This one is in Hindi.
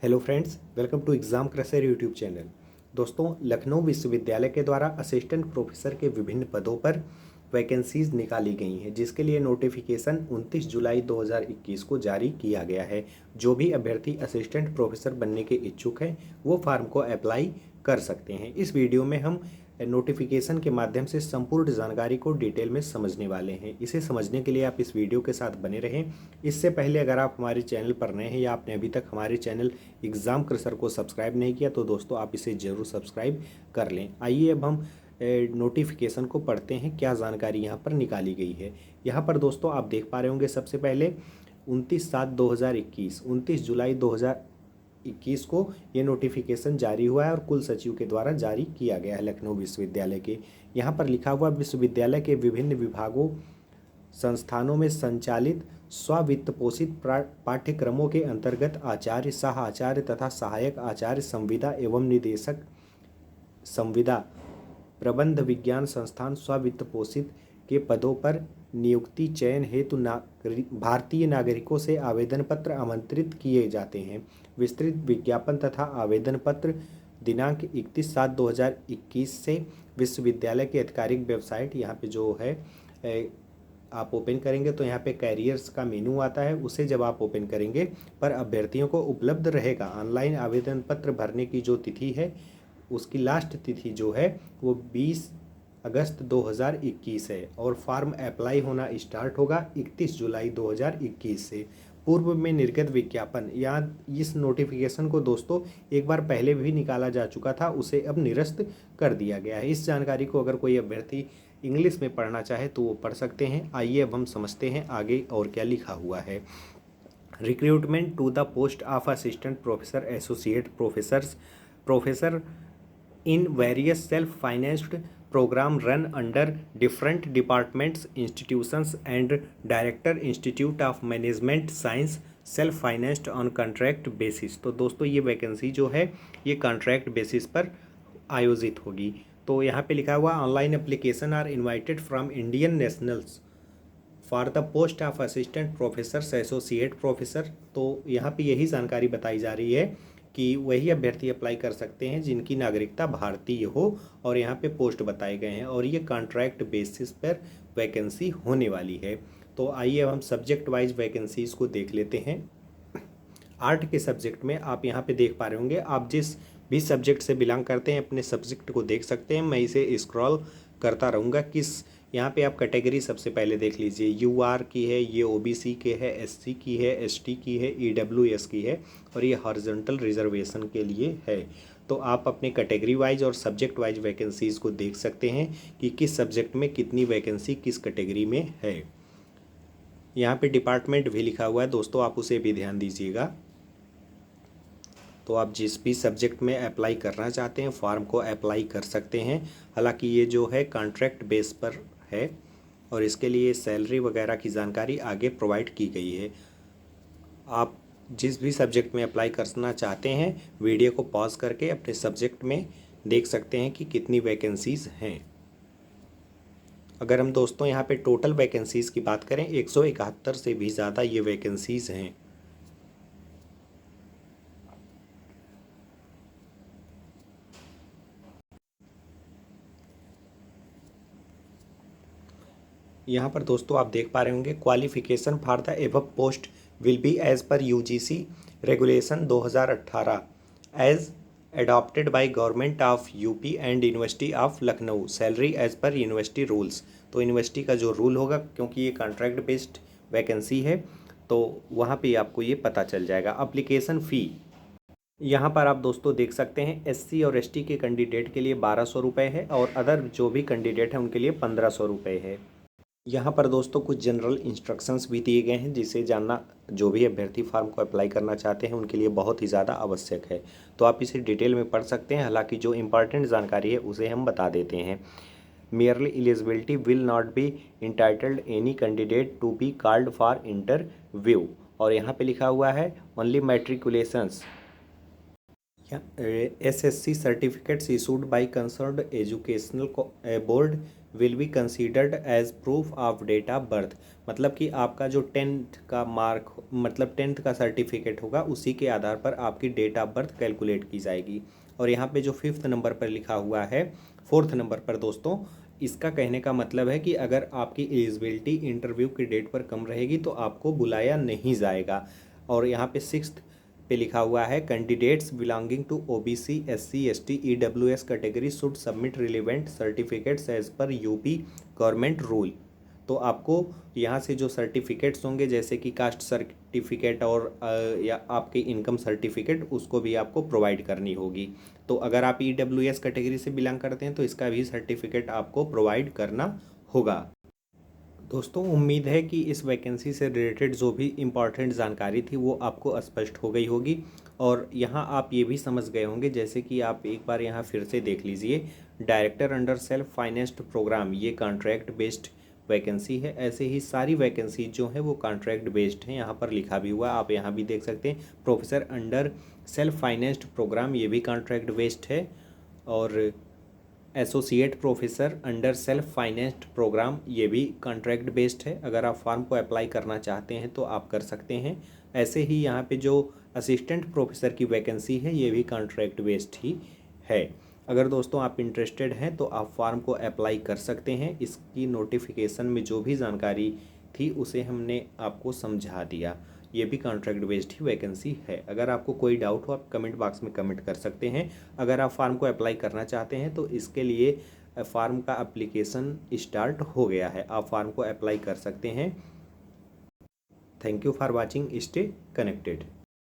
Hello friends, welcome to exam crusher YouTube channel. दोस्तों, लखनऊ विश्वविद्यालय के द्वारा असिस्टेंट प्रोफेसर के विभिन्न पदों पर वैकेंसीज निकाली गई हैं, जिसके लिए नोटिफिकेशन 29 जुलाई 2021 को जारी किया गया है। जो भी अभ्यर्थी असिस्टेंट प्रोफेसर बनने के इच्छुक हैं वो फार्म को अप्लाई कर सकते हैं। इस वीडियो में हम नोटिफिकेशन के माध्यम से संपूर्ण जानकारी को डिटेल में समझने वाले हैं। इसे समझने के लिए आप इस वीडियो के साथ बने रहें। इससे पहले अगर आप हमारे चैनल पर नए हैं या आपने अभी तक हमारे चैनल एग्ज़ाम क्रशर को सब्सक्राइब नहीं किया तो दोस्तों आप इसे ज़रूर सब्सक्राइब कर लें। आइए अब हम नोटिफिकेशन को पढ़ते हैं, क्या जानकारी यहाँ पर निकाली गई है। यहाँ पर दोस्तों आप देख पा रहे होंगे, सबसे पहले 29 जुलाई 2021 को ये नोटिफिकेशन जारी हुआ है और कुल सचिव के द्वारा जारी किया गया है लखनऊ विश्वविद्यालय के। यहाँ पर लिखा हुआ विश्वविद्यालय के विभिन्न विभागों संस्थानों में संचालित स्ववित्त पोषित पाठ्यक्रमों के अंतर्गत आचार्य, सह आचार्य तथा सहायक आचार्य, संविदा एवं निदेशक संविदा, प्रबंध विज्ञान संस्थान स्ववित्त पोषित के पदों पर नियुक्ति चयन हेतु भारतीय नागरिकों से आवेदन पत्र आमंत्रित किए जाते हैं। विस्तृत विज्ञापन तथा आवेदन पत्र दिनांक 31/7/2021 से विश्वविद्यालय की आधिकारिक वेबसाइट, यहाँ पे जो है आप ओपन करेंगे तो यहाँ पे कैरियर्स का मेनू आता है, उसे जब आप ओपन करेंगे पर अभ्यर्थियों को उपलब्ध रहेगा। ऑनलाइन आवेदन पत्र भरने की जो तिथि है उसकी लास्ट तिथि जो है वो 20 अगस्त 2021 है और फॉर्म अप्लाई होना स्टार्ट होगा 31 जुलाई 2021 से। पूर्व में निर्गत विज्ञापन, या इस नोटिफिकेशन को दोस्तों एक बार पहले भी निकाला जा चुका था, उसे अब निरस्त कर दिया गया है। इस जानकारी को अगर कोई अभ्यर्थी इंग्लिश में पढ़ना चाहे तो वो पढ़ सकते हैं। आइए अब हम समझते हैं आगे और क्या लिखा हुआ है। Recruitment to the post of assistant professor, associate professor in various self-financed program run under different departments, institutions and Director Institute of Management Science, self financed on contract basis. तो दोस्तों ये वैकेंसी जो है ये कॉन्ट्रैक्ट बेसिस पर आयोजित होगी। तो यहाँ पे लिखा हुआ online application are invited from Indian nationals for the post of assistant professor, associate professor. तो यहाँ पे यही जानकारी बताई जा रही है कि वही अभ्यर्थी अप्लाई कर सकते हैं जिनकी नागरिकता भारतीय हो, और यहाँ पे पोस्ट बताए गए हैं और ये कॉन्ट्रैक्ट बेसिस पर वैकेंसी होने वाली है। तो आइए अब हम सब्जेक्ट वाइज वैकेंसीज़ को देख लेते हैं। आर्ट के सब्जेक्ट में आप यहाँ पे देख पा रहे होंगे, आप जिस भी सब्जेक्ट से बिलोंग करते हैं अपने सब्जेक्ट को देख सकते हैं। मैं इसे स्क्रॉल करता रहूँगा। किस यहाँ पे आप कैटेगरी सबसे पहले देख लीजिए, यूआर की है, ये ओबीसी के है, एससी की है, एसटी की है, ईडब्ल्यूएस की है और ये हॉरिजॉन्टल रिजर्वेशन के लिए है। तो आप अपने कैटेगरी वाइज और सब्जेक्ट वाइज वैकेंसीज़ को देख सकते हैं कि किस सब्जेक्ट में कितनी वैकेंसी किस कैटेगरी में है। यहाँ पे डिपार्टमेंट भी लिखा हुआ है दोस्तों, आप उसे भी ध्यान दीजिएगा। तो आप जिस भी सब्जेक्ट में अप्लाई करना चाहते हैं फॉर्म को अप्लाई कर सकते हैं। हालांकि ये जो है कॉन्ट्रैक्ट बेस पर है और इसके लिए सैलरी वगैरह की जानकारी आगे प्रोवाइड की गई है। आप जिस भी सब्जेक्ट में अप्लाई करना चाहते हैं वीडियो को पॉज करके अपने सब्जेक्ट में देख सकते हैं कि कितनी वैकेंसीज़ हैं। अगर हम दोस्तों यहाँ पे टोटल वैकेंसीज़ की बात करें 171 से भी ज़्यादा ये वैकेंसीज़ हैं। यहाँ पर दोस्तों आप देख पा रहे होंगे, qualification for the above post will be as per UGC regulation 2018 as adopted by government of UP and university of Lucknow, salary as per university rules. तो यूनिवर्सिटी का जो रूल होगा, क्योंकि ये कॉन्ट्रैक्ट बेस्ड वैकेंसी है तो वहाँ पे आपको ये पता चल जाएगा। अप्लीकेशन फ़ी यहाँ पर आप दोस्तों देख सकते हैं, एससी और एसटी के कैंडिडेट के लिए 1200 रुपये है और अदर जो भी कैंडिडेट हैं उनके लिए 1500 रुपये है। यहाँ पर दोस्तों कुछ जनरल इंस्ट्रक्शंस भी दिए गए हैं जिसे जानना जो भी अभ्यर्थी फार्म को अप्लाई करना चाहते हैं उनके लिए बहुत ही ज़्यादा आवश्यक है। तो आप इसे डिटेल में पढ़ सकते हैं। हालांकि जो इम्पॉर्टेंट जानकारी है उसे हम बता देते हैं। Merely eligibility will not be entitled any candidate to be called for interview. और यहाँ पे लिखा हुआ है only matriculations SSC certificates issued by concerned educational board will be considered as proof of date of birth. मतलब कि आपका जो 10th का मार्क मतलब 10th का सर्टिफिकेट होगा उसी के आधार पर आपकी डेट ऑफ बर्थ कैलकुलेट की जाएगी। और यहाँ पे जो 5th नंबर पर लिखा हुआ है, 4th नंबर पर दोस्तों, इसका कहने का मतलब है कि अगर आपकी एलिजिबिलिटी इंटरव्यू की डेट पर कम रहेगी तो आपको बुलाया नहीं जाएगा। और यहाँ पे 6th पे लिखा हुआ है candidates belonging to OBC SC ST EWS category should submit relevant certificates as per UP government rule. तो आपको यहाँ से जो सर्टिफिकेट्स होंगे जैसे कि कास्ट सर्टिफिकेट और या आपके इनकम सर्टिफिकेट उसको भी आपको प्रोवाइड करनी होगी। तो अगर आप ईडब्ल्यूएस कैटेगरी से बिलोंग करते हैं तो इसका भी सर्टिफिकेट आपको प्रोवाइड करना होगा। दोस्तों उम्मीद है कि इस वैकेंसी से रिलेटेड जो भी इम्पॉर्टेंट जानकारी थी वो आपको स्पष्ट हो गई होगी। और यहाँ आप ये भी समझ गए होंगे, जैसे कि आप एक बार यहाँ फिर से देख लीजिए, director under self financed programme ये कॉन्ट्रैक्ट बेस्ड वैकेंसी है। ऐसे ही सारी वैकेंसी जो है वो कॉन्ट्रैक्ट बेस्ड हैं, यहाँ पर लिखा भी हुआ है, आप यहाँ भी देख सकते हैं। Professor under self financed programme ये भी कॉन्ट्रैक्ट बेस्ड है। और associate professor under self financed programme ये भी कॉन्ट्रैक्ट बेस्ड है। अगर आप फॉर्म को अप्लाई करना चाहते हैं तो आप कर सकते हैं। ऐसे ही यहाँ पे जो असिस्टेंट प्रोफेसर की वैकेंसी है ये भी कॉन्ट्रैक्ट बेस्ड ही है। अगर दोस्तों आप इंटरेस्टेड हैं तो आप फॉर्म को अप्लाई कर सकते हैं। इसकी नोटिफिकेशन में जो भी जानकारी थी उसे हमने आपको समझा दिया। ये भी कॉन्ट्रैक्ट बेस्ड ही वैकेंसी है। अगर आपको कोई डाउट हो आप कमेंट बॉक्स में कमेंट कर सकते हैं। अगर आप फार्म को अप्लाई करना चाहते हैं तो इसके लिए फार्म का एप्लीकेशन स्टार्ट हो गया है, आप फार्म को अप्लाई कर सकते हैं। Thank you for watching, stay connected.